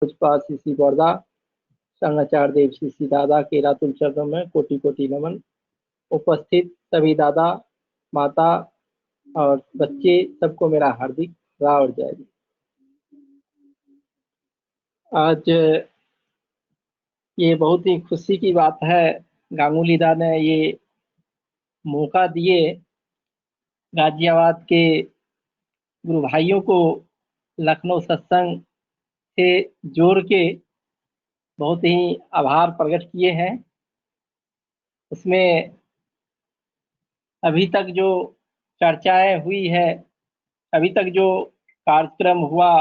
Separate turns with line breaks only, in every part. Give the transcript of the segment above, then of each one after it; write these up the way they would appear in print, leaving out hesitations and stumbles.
पुष्पा शिशि बरदा संगाचार देव शिशि दादा के रातुल चरणों में कोटि कोटि नमन। उपस्थित सभी दादा माता और बच्चे सबको मेरा हार्दिक राम और जय। आज ये बहुत ही खुशी की बात है, गांगुली दा ने ये मौका दिए गाजियाबाद के गुरु भाइयों को लखनऊ सत्संग से जोड़ के बहुत ही आभार प्रकट किए हैं। उसमें अभी तक जो चर्चाएं हुई है, अभी तक जो कार्यक्रम हुआ,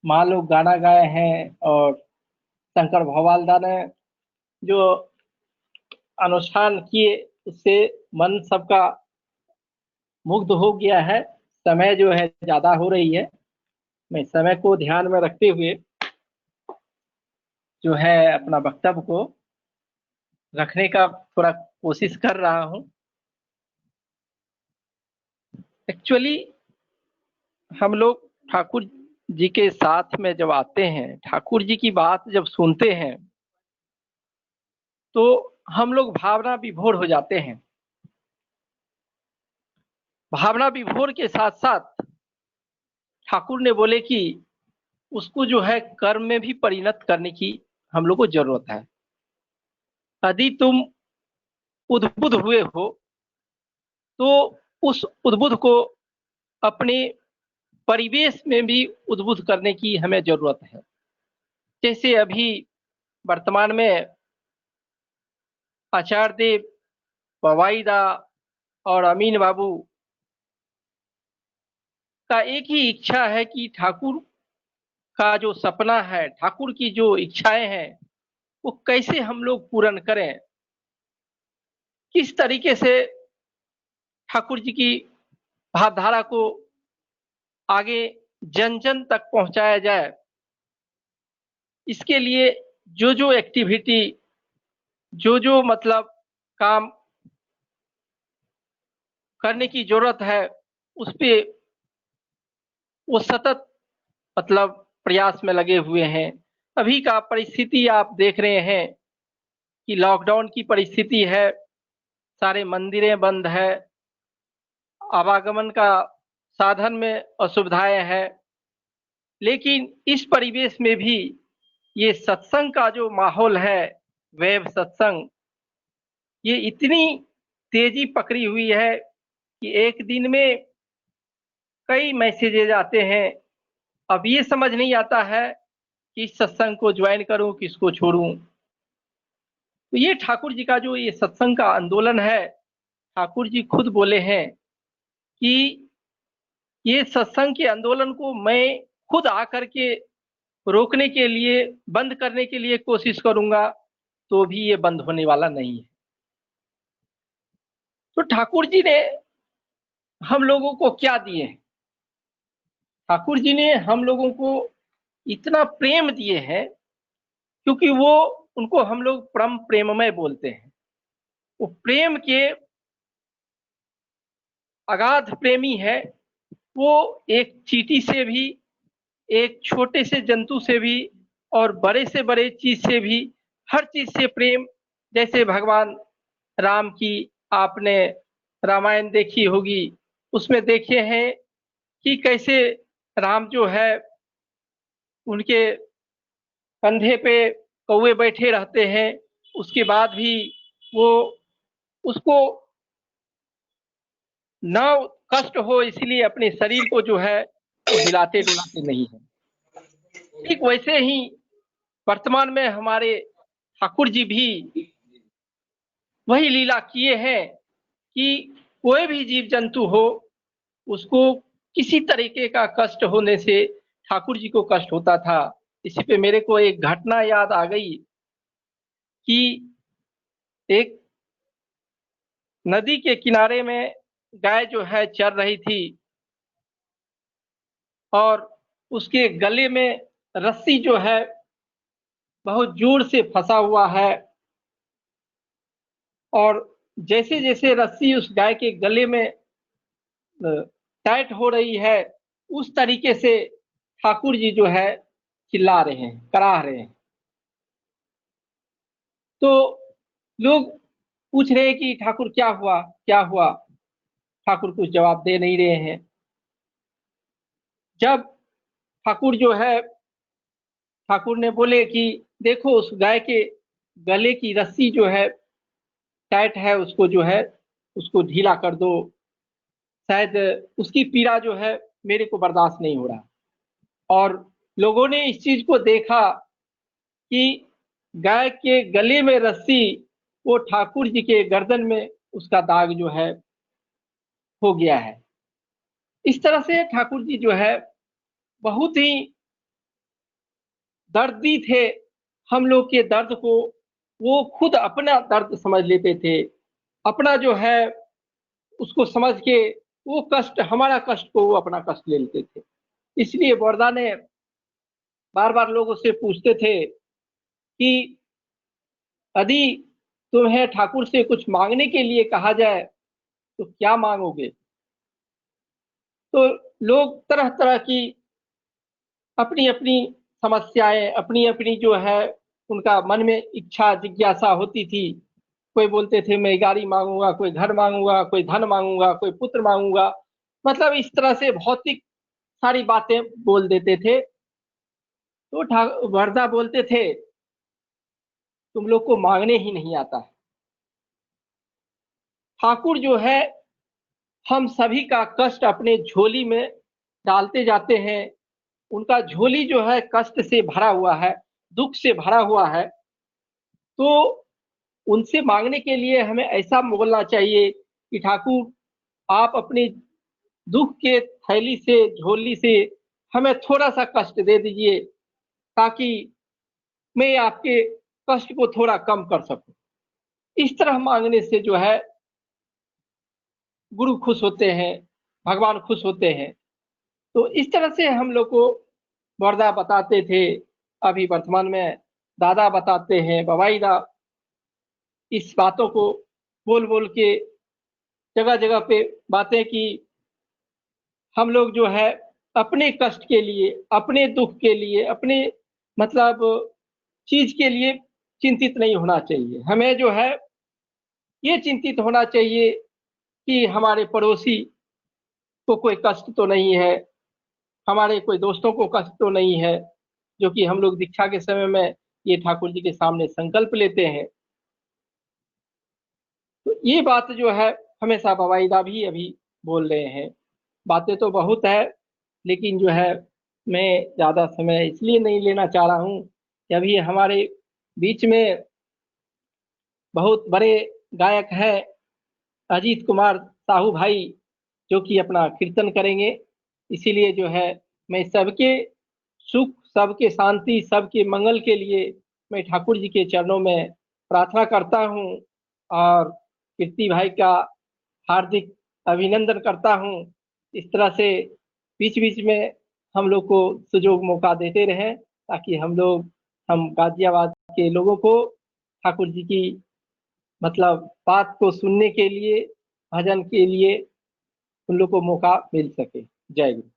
माँ लोग गाना गाए हैं और शंकर भगवालदा ने जो अनुष्ठान किए, उससे मन सबका मुग्ध हो गया है। समय जो है ज्यादा हो रही है, मैं समय को ध्यान में रखते हुए जो है अपना वक्तव्य को रखने का थोड़ा कोशिश कर रहा हूँ। एक्चुअली हम लोग ठाकुर जी के साथ में जब आते हैं, ठाकुर जी की बात जब सुनते हैं, तो हम लोग भावना विभोर हो जाते हैं। भावना विभोर के साथ साथ ठाकुर ने बोले कि उसको जो है कर्म में भी परिणत करने की हम लोग को जरूरत है। यदि तुम उद्बुद्ध हुए हो तो उस उद्बुद्ध को अपने परिवेश में भी उद्बुद्ध करने की हमें जरूरत है। जैसे अभी वर्तमान में आचार्य देव, पवाईदा और अमीन बाबू का एक ही इच्छा है कि ठाकुर का जो सपना है, ठाकुर की जो इच्छाएं हैं, वो कैसे हम लोग पूर्ण करें, किस तरीके से ठाकुर जी की भावधारा को आगे जन जन तक पहुंचाया जाए। इसके लिए जो जो एक्टिविटी, जो जो मतलब काम करने की जरूरत है, उस पे वो सतत मतलब प्रयास में लगे हुए हैं। अभी का परिस्थिति आप देख रहे हैं कि लॉकडाउन की परिस्थिति है, सारे मंदिरें बंद है, आवागमन का साधन में असुविधाएं हैं। लेकिन इस परिवेश में भी ये सत्संग का जो माहौल है, वेब सत्संग, ये इतनी तेजी पकड़ी हुई है कि एक दिन में कई मैसेजेज आते हैं। अब ये समझ नहीं आता है कि इस सत्संग को ज्वाइन करूं, किसको छोड़ूं। तो ये ठाकुर जी का जो ये सत्संग का आंदोलन है, ठाकुर जी खुद बोले हैं कि ये सत्संग के आंदोलन को मैं खुद आकर के रोकने के लिए, बंद करने के लिए कोशिश करूंगा, तो भी ये बंद होने वाला नहीं है। तो ठाकुर जी ने हम लोगों को क्या दिए? ठाकुर जी ने हम लोगों को इतना प्रेम दिए हैं, क्योंकि वो उनको हम लोग परम प्रेममय बोलते हैं। वो प्रेम के अगाध प्रेमी है। वो एक चींटी से भी, एक छोटे से जंतु से भी और बड़े से बड़े चीज से भी, हर चीज से प्रेम। जैसे भगवान राम की आपने रामायण देखी होगी, उसमें देखे हैं कि कैसे राम जो है उनके कंधे पे कौवे बैठे रहते हैं, उसके बाद भी वो उसको न कष्ट हो इसलिए अपने शरीर को जो है वो हिलाते डुलाते नहीं है। ठीक वैसे ही वर्तमान में हमारे ठाकुर जी भी वही लीला किए हैं कि कोई भी जीव जंतु हो, उसको किसी तरीके का कष्ट होने से ठाकुर जी को कष्ट होता था। इसी पे मेरे को एक घटना याद आ गई कि एक नदी के किनारे में गाय जो है चर रही थी और उसके गले में रस्सी जो है बहुत जोर से फंसा हुआ है, और जैसे जैसे रस्सी उस गाय के गले में टाइट हो रही है, उस तरीके से ठाकुर जी जो है चिल्ला रहे हैं, कराह रहे हैं। तो लोग पूछ रहे हैं कि ठाकुर क्या हुआ, क्या हुआ। ठाकुर कुछ जवाब दे नहीं रहे हैं। जब ठाकुर जो है, ठाकुर ने बोले कि देखो उस गाय के गले की रस्सी जो है टाइट है, उसको जो है उसको ढीला कर दो, शायद उसकी पीड़ा जो है मेरे को बर्दाश्त नहीं हो रहा। और लोगों ने इस चीज को देखा कि गाय के गले में रस्सी, वो ठाकुर जी के गर्दन में उसका दाग जो है हो गया है। इस तरह से ठाकुर जी जो है बहुत ही दर्दी थे। हम लोग के दर्द को वो खुद अपना दर्द समझ लेते थे, अपना जो है उसको समझ के वो कष्ट, हमारा कष्ट को वो अपना कष्ट ले लेते थे। इसलिए बरदा ने बार बार लोगों से पूछते थे कि यदि तुम्हें ठाकुर से कुछ मांगने के लिए कहा जाए तो क्या मांगोगे। तो लोग तरह तरह की अपनी अपनी समस्याएं, अपनी अपनी जो है उनका मन में इच्छा जिज्ञासा होती थी। कोई बोलते थे मैं गाड़ी मांगूंगा, कोई घर मांगूंगा, कोई धन मांगूंगा, कोई पुत्र मांगूंगा। मतलब इस तरह से भौतिक सारी बातें बोल देते थे। तो वरदा बोलते थे तुम लोग को मांगने ही नहीं आता है। ठाकुर जो है हम सभी का कष्ट अपने झोली में डालते जाते हैं। उनका झोली जो है कष्ट से भरा हुआ है, दुख से भरा हुआ है। तो उनसे मांगने के लिए हमें ऐसा बोलना चाहिए कि ठाकुर आप अपनी दुख के थैली से, झोली से हमें थोड़ा सा कष्ट दे दीजिए, ताकि मैं आपके कष्ट को थोड़ा कम कर सकूं। इस तरह मांगने से जो है गुरु खुश होते हैं, भगवान खुश होते हैं। तो इस तरह से हम लोग को वरदा बताते थे। अभी वर्तमान में दादा बताते हैं, बवाई दा इस बातों को बोल बोल के जगह जगह पे बातें की। हम लोग जो है अपने कष्ट के लिए, अपने दुख के लिए, अपने मतलब चीज के लिए चिंतित नहीं होना चाहिए। हमें जो है ये चिंतित होना चाहिए कि हमारे पड़ोसी को कोई कष्ट तो नहीं है, हमारे कोई दोस्तों को कष्ट तो नहीं है, जो कि हम लोग दीक्षा के समय में ये ठाकुर जी के सामने संकल्प लेते हैं। तो ये बात जो है हमेशा बवाईदा भी अभी बोल रहे हैं। बातें तो बहुत है, लेकिन जो है मैं ज़्यादा समय इसलिए नहीं लेना चाह रहा हूँ कि अभी हमारे बीच में बहुत बड़े गायक हैं अजीत कुमार साहू भाई, जो कि अपना कीर्तन करेंगे। इसीलिए जो है मैं सबके सुख, सबके शांति, सबके मंगल के लिए मैं ठाकुर जी के चरणों में प्रार्थना करता हूँ। और कीर्ति भाई का हार्दिक अभिनंदन करता हूँ। इस तरह से बीच बीच में हम लोग को सुजोग मौका देते रहें, ताकि हम गाजियाबाद के लोगों को ठाकुर जी की मतलब बात को सुनने के लिए, भजन के लिए उन लोग को मौका मिल सके। जय गुरु।